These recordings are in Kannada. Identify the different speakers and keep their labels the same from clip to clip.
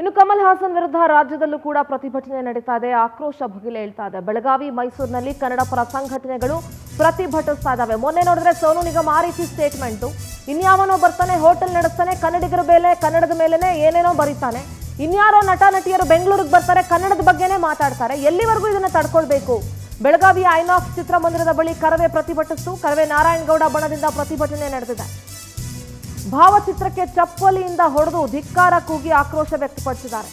Speaker 1: ಇನ್ನು ಕಮಲ್ ಹಾಸನ್ ವಿರುದ್ಧ ರಾಜ್ಯದಲ್ಲೂ ಕೂಡ ಪ್ರತಿಭಟನೆ ನಡೀತಾ ಇದೆ, ಆಕ್ರೋಶ ಭುಗಿಲೇಳ್ತಾ ಇದೆ. ಬೆಳಗಾವಿ, ಮೈಸೂರಿನಲ್ಲಿ ಕನ್ನಡ ಪರ ಸಂಘಟನೆಗಳು ಪ್ರತಿಭಟಿಸ್ತಾ ಇದ್ದಾವೆ. ಮೊನ್ನೆ ನೋಡಿದ್ರೆ ಸೋನು ನಿಗಮ್ ಆ ರೀತಿ ಸ್ಟೇಟ್ಮೆಂಟು, ಇನ್ಯಾವನೋ ಬರ್ತಾನೆ, ಹೋಟೆಲ್ ನಡೆಸ್ತಾನೆ, ಕನ್ನಡಿಗರ ಮೇಲೆ ಕನ್ನಡದ ಮೇಲೆನೆ ಏನೇನೋ ಬರೀತಾನೆ, ಇನ್ಯಾರೋ ನಟ ನಟಿಯರು ಬೆಂಗಳೂರಿಗೆ ಬರ್ತಾರೆ, ಕನ್ನಡದ ಬಗ್ಗೆನೇ ಮಾತಾಡ್ತಾರೆ. ಎಲ್ಲಿವರೆಗೂ ಇದನ್ನ ತಡ್ಕೊಳ್ಬೇಕು? ಬೆಳಗಾವಿಯ ಐನಾಕ್ಸ್ ಚಿತ್ರಮಂದಿರದ ಬಳಿ ಕರವೇ ಪ್ರತಿಭಟಿಸಿತು. ಕರವೇ ನಾರಾಯಣಗೌಡ ಬಣದಿಂದ ಪ್ರತಿಭಟನೆ ನಡೆದಿದೆ. ಭಾವಚಿತ್ರಕ್ಕೆ ಚಪ್ಪಲಿಯಿಂದ ಹೊಡೆದು ಧಿಕ್ಕಾರ ಕೂಗಿ ಆಕ್ರೋಶ ವ್ಯಕ್ತಪಡಿಸಿದ್ದಾರೆ.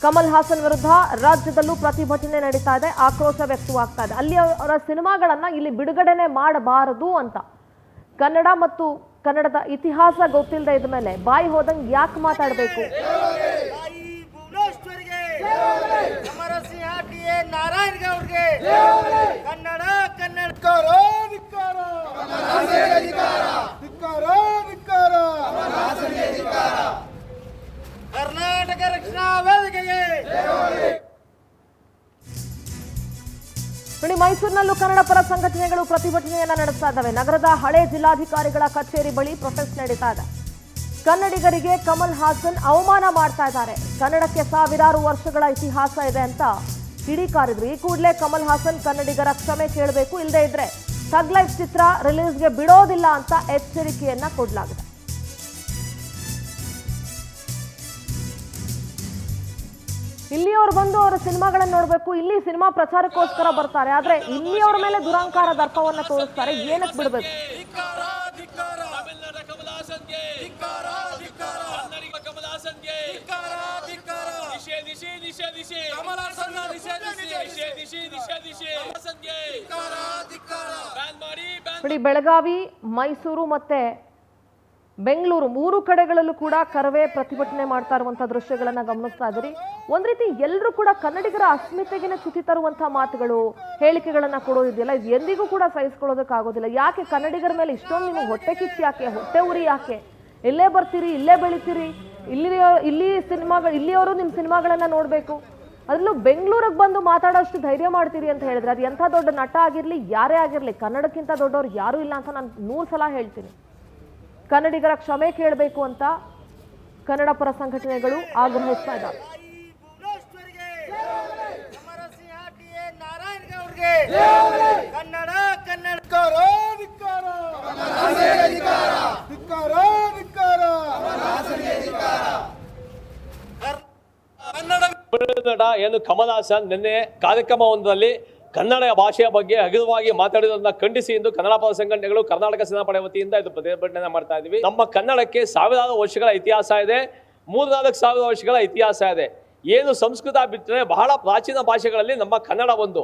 Speaker 1: ಕಮಲ್ ಹಾಸನ್ ವಿರುದ್ಧ ರಾಜ್ಯದಲ್ಲೂ ಪ್ರತಿಭಟನೆ ನಡೀತಾ ಇದೆ, ಆಕ್ರೋಶ ವ್ಯಕ್ತವಾಗ್ತಾ ಇದೆ. ಅಲ್ಲಿ ಅವರ ಸಿನಿಮಾಗಳನ್ನ ಇಲ್ಲಿ ಬಿಡುಗಡೆನೆ ಮಾಡಬಾರದು ಅಂತ. ಕನ್ನಡ ಮತ್ತು ಕನ್ನಡದ ಇತಿಹಾಸ ಗೊತ್ತಿಲ್ಲದೆ ಇದ್ದ ಮೇಲೆ ಬಾಯಿ ಹೋದಂಗೆ ಯಾಕೆ ಮಾತಾಡಬೇಕು?
Speaker 2: ಕರ್ನಾಟಕ ರಕ್ಷಣಾ ವೇದಿಕೆಗೆ
Speaker 1: ನೋಡಿ, ಮೈಸೂರಿನಲ್ಲೂ ಕನ್ನಡ ಪರ ಸಂಘಟನೆಗಳು ಪ್ರತಿಭಟನೆಯನ್ನ ನಡೆಸ್ತಾ ಇದ್ದಾವೆ. ನಗರದ ಹಳೆ ಜಿಲ್ಲಾಧಿಕಾರಿಗಳ ಕಚೇರಿ ಬಳಿ ಪ್ರೊಟೆಸ್ಟ್ ನಡೀತಾ ಇದೆ. ಕನ್ನಡಿಗರಿಗೆ ಕಮಲ್ ಹಾಸನ್ ಅವಮಾನ ಮಾಡ್ತಾ ಇದ್ದಾರೆ. ಕನ್ನಡಕ್ಕೆ ಸಾವಿರಾರು ವರ್ಷಗಳ ಇತಿಹಾಸ ಇದೆ ಅಂತ ಕಿಡಿಕಾರಿದ್ರು. ಈ ಕೂಡಲೇ ಕಮಲ್ ಹಾಸನ್ ಕನ್ನಡಿಗರ ಕ್ಷಮೆ ಕೇಳಬೇಕು, ಇಲ್ಲದೇ ಇದ್ರೆ ಥಗ್ ಲೈಫ್ ಚಿತ್ರ ರಿಲೀಸ್ಗೆ ಬಿಡೋದಿಲ್ಲ ಅಂತ ಎಚ್ಚರಿಕೆಯನ್ನ ಕೊಡಲಾಗಿದೆ. ಇಲ್ಲಿಯವರು ಬಂದು ಅವರ ಸಿನಿಮಾಗಳನ್ನ ನೋಡ್ಬೇಕು, ಇಲ್ಲಿ ಸಿನಿಮಾ ಪ್ರಚಾರಕ್ಕೋಸ್ಕರ ಬರ್ತಾರೆ, ಆದ್ರೆ ಇಲ್ಲಿಯವರ ಮೇಲೆ ದುರಾಂಕಾರ ದರ್ಪವನ್ನ ತೋರಿಸ್ತಾರೆ. ಏನಕ್ಕೆ ಬಿಡಬೇಕು? ನೋಡಿ, ಬೆಳಗಾವಿ, ಮೈಸೂರು ಮತ್ತೆ ಬೆಂಗಳೂರು ಮೂರು ಕಡೆಗಳಲ್ಲೂ ಕೂಡ ಕರವೇ ಪ್ರತಿಭಟನೆ ಮಾಡ್ತಾ ಇರುವಂತಹ ದೃಶ್ಯಗಳನ್ನ ಗಮನಿಸ್ತಾ ಇದ್ದೀರಿ. ಒಂದ್ ರೀತಿ ಎಲ್ಲರೂ ಕೂಡ ಕನ್ನಡಿಗರ ಅಸ್ಮಿತೆಗಿನ ಚ್ಯುತಿ ತರುವಂತಹ ಮಾತುಗಳು, ಹೇಳಿಕೆಗಳನ್ನ ಕೊಡೋದಿದೆಯಲ್ಲ, ಇದು ಎಂದಿಗೂ ಕೂಡ ಸಹಿಸ್ಕೊಳ್ಳೋದಕ್ಕಾಗೋದಿಲ್ಲ. ಯಾಕೆ ಕನ್ನಡಿಗರ ಮೇಲೆ ಇಷ್ಟೊಂದು ನಿಮಗೆ ಹೊಟ್ಟೆ ಕಿಚ್ಚು ಯಾಕೆ, ಹೊಟ್ಟೆ ಉರಿ ಯಾಕೆ? ಇಲ್ಲೇ ಬರ್ತೀರಿ, ಇಲ್ಲೇ ಬೆಳಿತೀರಿ, ಇಲ್ಲಿ ಸಿನಿಮಾಗಳು, ಇಲ್ಲಿಯವರು ನಿಮ್ಮ ಸಿನಿಮಾಗಳನ್ನ ನೋಡ್ಬೇಕು, ಅದರಲ್ಲೂ ಬೆಂಗಳೂರಿಗೆ ಬಂದು ಮಾತಾಡೋಷ್ಟು ಧೈರ್ಯ ಮಾಡ್ತೀರಿ ಅಂತ ಹೇಳಿದ್ರೆ ಅದು ಎಂಥ ದೊಡ್ಡ ನಟ ಆಗಿರ್ಲಿ, ಯಾರೇ ಆಗಿರ್ಲಿ, ಕನ್ನಡಕ್ಕಿಂತ ದೊಡ್ಡವ್ರು ಯಾರೂ ಇಲ್ಲ ಅಂತ ನಾನು 100 ಸಲ ಹೇಳ್ತೀನಿ. ಕನ್ನಡಿಗರ ಕ್ಷಮೆ ಕೇಳಬೇಕು ಅಂತ ಕನ್ನಡ ಪರ ಸಂಘಟನೆಗಳು ಆಗ್ರಹಿಸ್ತಾ ಇದ್ದಾರೆ.
Speaker 3: ನಟ ಏನು ಕಮಲ್ ಹಾಸನ್ ನಿನ್ನೆ ಕಾರ್ಯಕ್ರಮವೊಂದರಲ್ಲಿ ಕನ್ನಡ ಭಾಷೆಯ ಬಗ್ಗೆ ಅಗಲವಾಗಿ ಮಾತಾಡಿರೋದನ್ನ ಖಂಡಿಸಿ ಇಂದು ಕನ್ನಡ ಪರ ಸಂಘಟನೆಗಳು ಕರ್ನಾಟಕ ಸೇನಾಪಡೆ ವತಿಯಿಂದ ಇದು ಪ್ರತಿಭಟನೆ ಮಾಡ್ತಾ ಇದ್ದೀವಿ. ನಮ್ಮ ಕನ್ನಡಕ್ಕೆ ಸಾವಿರಾರು ವರ್ಷಗಳ ಇತಿಹಾಸ ಇದೆ, 3-4 ಸಾವಿರ ವರ್ಷಗಳ ಇತಿಹಾಸ ಇದೆ. ಏನು ಸಂಸ್ಕೃತ ಬಿಟ್ಟರೆ ಬಹಳ ಪ್ರಾಚೀನ ಭಾಷೆಗಳಲ್ಲಿ ನಮ್ಮ ಕನ್ನಡ ಒಂದು.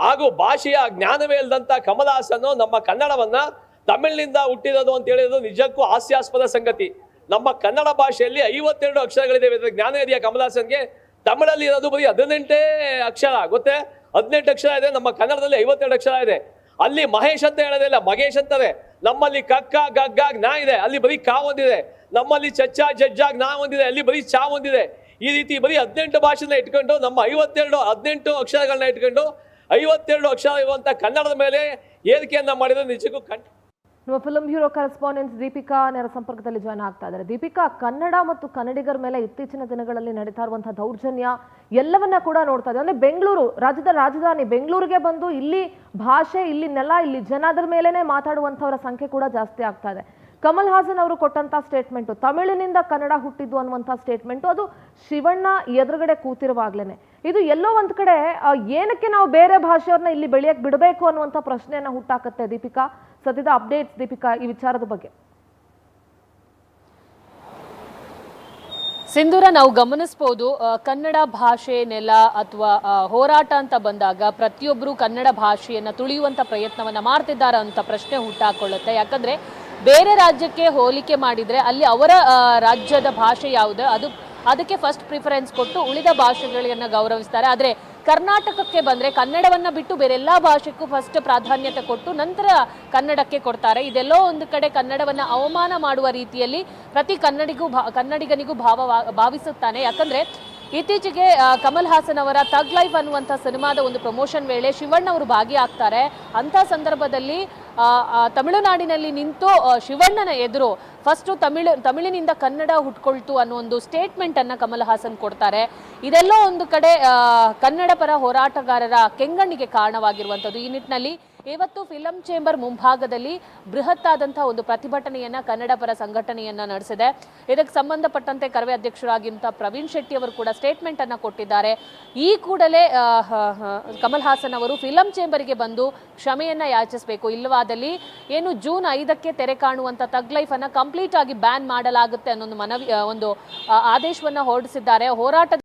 Speaker 3: ಹಾಗೂ ಭಾಷೆಯ ಜ್ಞಾನವೇ ಇಲ್ಲದಂತ ಕಮಲ್ ಹಾಸನ್ ನಮ್ಮ ಕನ್ನಡವನ್ನ ತಮಿಳಿನಿಂದ ಹುಟ್ಟಿರೋದು ಅಂತ ಹೇಳಿರೋದು ನಿಜಕ್ಕೂ ಹಾಸ್ಯಾಸ್ಪದ ಸಂಗತಿ. ನಮ್ಮ ಕನ್ನಡ ಭಾಷೆಯಲ್ಲಿ 52 ಅಕ್ಷರಗಳಿದೆ. ಜ್ಞಾನ ಇದೆಯಾ ಕಮಲ್ ಹಾಸನ್ಗೆ? ತಮಿಳಲ್ಲಿ ಇರೋದು ಬರೀ 18 ಅಕ್ಷರ, ಗೊತ್ತೇ? 18 ಅಕ್ಷರ ಇದೆ. ನಮ್ಮ ಕನ್ನಡದಲ್ಲಿ 52 ಅಕ್ಷರ ಇದೆ. ಅಲ್ಲಿ ಮಹೇಶ್ ಅಂತ ಹೇಳೋದಿಲ್ಲ, ಮಗೇಶ್ ಅಂತಾರೆ. ನಮ್ಮಲ್ಲಿ ಕಕ್ಕ ಗಗ್ಗಾಗ್ ನಾ ಇದೆ, ಅಲ್ಲಿ ಬರೀ ಕಾ ಒಂದಿದೆ. ನಮ್ಮಲ್ಲಿ ಚಚ್ಚ ಜಜ್ಜಾಗ್ ನಾ ಒಂದಿದೆ, ಅಲ್ಲಿ ಬರೀ ಚಾ ಒಂದಿದೆ. ಈ ರೀತಿ ಬರೀ 18 ಭಾಷೆನ ಇಟ್ಕೊಂಡು ನಮ್ಮ 18 ಅಕ್ಷರಗಳನ್ನ ಇಟ್ಕೊಂಡು 52 ಅಕ್ಷರ ಇರುವಂತ ಕನ್ನಡದ ಮೇಲೆ ಏರಿಕೆಯನ್ನ ಮಾಡಿದ್ರೆ ನಿಜಕ್ಕೂ
Speaker 1: ನಮ್ಮ ಫಿಲ್ಮ್ ಬ್ಯೂರೋ ಕರೆಸ್ಪಾಂಡೆಂಟ್ ದೀಪಿಕಾ ನೇರ ಸಂಪರ್ಕದಲ್ಲಿ ಜಾಯ್ನ್ ಆಗ್ತಾ ಇದ್ದಾರೆ. ದೀಪಿಕಾ, ಕನ್ನಡ ಮತ್ತು ಕನ್ನಡಿಗರ ಮೇಲೆ ಇತ್ತೀಚಿನ ದಿನಗಳಲ್ಲಿ ನಡೀತಾ ಇರುವಂತಹ ದೌರ್ಜನ್ಯ ಎಲ್ಲವನ್ನ ಕೂಡ ನೋಡ್ತಾ ಇದ್ದೀವಿ. ಅಂದ್ರೆ ಬೆಂಗಳೂರು, ರಾಜ್ಯದ ರಾಜಧಾನಿ ಬೆಂಗಳೂರಿಗೆ ಬಂದು ಇಲ್ಲಿ ಭಾಷೆ, ಇಲ್ಲಿ ನೆಲ, ಇಲ್ಲಿ ಜನರ ಮೇಲೇನೆ ಮಾತಾಡುವಂಥವರ ಸಂಖ್ಯೆ ಕೂಡ ಜಾಸ್ತಿ ಆಗ್ತಾ ಇದೆ. ಕಮಲ್ ಹಾಸನ್ ಅವರು ಕೊಟ್ಟಂತ ಸ್ಟೇಟ್ಮೆಂಟು, ತಮಿಳಿನಿಂದ ಕನ್ನಡ ಹುಟ್ಟಿದ್ದು ಅನ್ನುವಂಥ ಸ್ಟೇಟ್ಮೆಂಟು, ಅದು ಶಿವಣ್ಣ ಎದುರುಗಡೆ ಕೂತಿರುವಾಗ್ಲೇನೆ. ಇದು ಎಲ್ಲೋ ಒಂದ್ ಕಡೆ ಏನಕ್ಕೆ ನಾವು ಬೇರೆ ಭಾಷೆಯವ್ರನ್ನ ಇಲ್ಲಿ ಬೆಳೆಯಕ್ಕೆ ಬಿಡಬೇಕು ಅನ್ನುವಂಥ ಪ್ರಶ್ನೆಯನ್ನ ಹುಟ್ಟಾಕತ್ತೆ. ದೀಪಿಕಾ, ಸದ್ಯದ ಅಪ್ಡೇಟ್ಸ್ ದೀಪಿಕಾ ಈ ವಿಚಾರದ ಬಗ್ಗೆ.
Speaker 4: ಸಿಂಧೂರ, ನಾವು ಗಮನಿಸಬಹುದು ಕನ್ನಡ ಭಾಷೆ ನೆಲ ಅಥವಾ ಹೋರಾಟ ಅಂತ ಬಂದಾಗ ಪ್ರತಿಯೊಬ್ಬರು ಕನ್ನಡ ಭಾಷೆಯನ್ನ ತುಳಿಯುವಂತ ಪ್ರಯತ್ನವನ್ನ ಮಾಡ್ತಿದ್ದಾರೆ ಅಂತ ಪ್ರಶ್ನೆ ಹುಟ್ಟಾಕೊಳ್ಳುತ್ತೆ. ಯಾಕಂದ್ರೆ ಬೇರೆ ರಾಜ್ಯಕ್ಕೆ ಹೋಲಿಕೆ ಮಾಡಿದ್ರೆ ಅಲ್ಲಿ ಅವರ ರಾಜ್ಯದ ಭಾಷೆ ಯಾವುದು ಅದಕ್ಕೆ ಫಸ್ಟ್ ಪ್ರಿಫರೆನ್ಸ್ ಕೊಟ್ಟು ಉಳಿದ ಭಾಷೆಗಳನ್ನ ಗೌರವಿಸ್ತಾರೆ. ಆದ್ರೆ ಕರ್ನಾಟಕಕ್ಕೆ ಬಂದ್ರೆ ಕನ್ನಡವನ್ನ ಬಿಟ್ಟು ಬೇರೆಲ್ಲಾ ಭಾಷೆಗೂ ಫಸ್ಟ್ ಪ್ರಾಧಾನ್ಯತೆ ಕೊಟ್ಟು ನಂತರ ಕನ್ನಡಕ್ಕೆ ಕೊಡ್ತಾರೆ. ಇದೆಲ್ಲೋ ಒಂದು ಕಡೆ ಕನ್ನಡವನ್ನ ಅವಮಾನ ಮಾಡುವ ರೀತಿಯಲ್ಲಿ ಪ್ರತಿ ಕನ್ನಡಿಗನಿಗೂ ಭಾವಿಸುತ್ತಾನೆ. ಯಾಕಂದ್ರೆ ಇತ್ತೀಚೆಗೆ ಕಮಲ್ ಹಾಸನ್ ಅವರ ಥಗ್ ಲೈಫ್ ಅನ್ನುವಂಥ ಸಿನಿಮಾದ ಒಂದು ಪ್ರಮೋಷನ್ ವೇಳೆ ಶಿವಣ್ಣ ಅವರು ಭಾಗಿಯಾಗ್ತಾರೆ. ಅಂಥ ಸಂದರ್ಭದಲ್ಲಿ ತಮಿಳುನಾಡಿನಲ್ಲಿ ನಿಂತು ಶಿವಣ್ಣನ ಎದುರು ಫಸ್ಟು ತಮಿಳಿನಿಂದ ಕನ್ನಡ ಹುಟ್ಕೊಳ್ತು ಅನ್ನೋ ಒಂದು ಸ್ಟೇಟ್ಮೆಂಟ್ ಅನ್ನ ಕಮಲ್ ಹಾಸನ್ ಕೊಡ್ತಾರೆ. ಇದೆಲ್ಲೋ ಒಂದು ಕಡೆ ಕನ್ನಡ ಪರ ಹೋರಾಟಗಾರರ ಕೆಂಗಣ್ಣಿಗೆ ಕಾರಣವಾಗಿರುವಂಥದ್ದು. ಈ ನಿಟ್ಟಿನಲ್ಲಿ ಇವತ್ತು ಫಿಲಂ ಚೇಂಬರ್ ಮುಂಭಾಗದಲ್ಲಿ ಬೃಹತ್ ಆದಂತಹ ಒಂದು ಪ್ರತಿಭಟನೆಯನ್ನ ಕನ್ನಡ ಪರ ಸಂಘಟನೆಯನ್ನ ನಡೆಸಿದೆ. ಇದಕ್ಕೆ ಸಂಬಂಧಪಟ್ಟಂತೆ ಕರವೇ ಅಧ್ಯಕ್ಷರಾಗಿರುವಂತಹ ಪ್ರವೀಣ್ ಶೆಟ್ಟಿ ಅವರು ಕೂಡ ಸ್ಟೇಟ್ಮೆಂಟ್ ಅನ್ನ ಕೊಟ್ಟಿದ್ದಾರೆ. ಈ ಕೂಡಲೇ ಕಮಲ್ ಹಾಸನ್ ಅವರು ಫಿಲಂ ಚೇಂಬರ್ಗೆ ಬಂದು ಕ್ಷಮೆಯನ್ನ ಯಾಚಿಸಬೇಕು, ಇಲ್ಲವಾದಲ್ಲಿ ಏನು ಜೂನ್ 5ಕ್ಕೆ ತೆರೆ ಕಾಣುವಂತ ತಗ್ ಲೈಫ್ ಅನ್ನ ಕಂಪ್ಲೀಟ್ ಆಗಿ ಬ್ಯಾನ್ ಮಾಡಲಾಗುತ್ತೆ ಅನ್ನೋ ಒಂದು ಆದೇಶವನ್ನ ಹೊರಡಿಸಿದ್ದಾರೆ. ಹೋರಾಟದ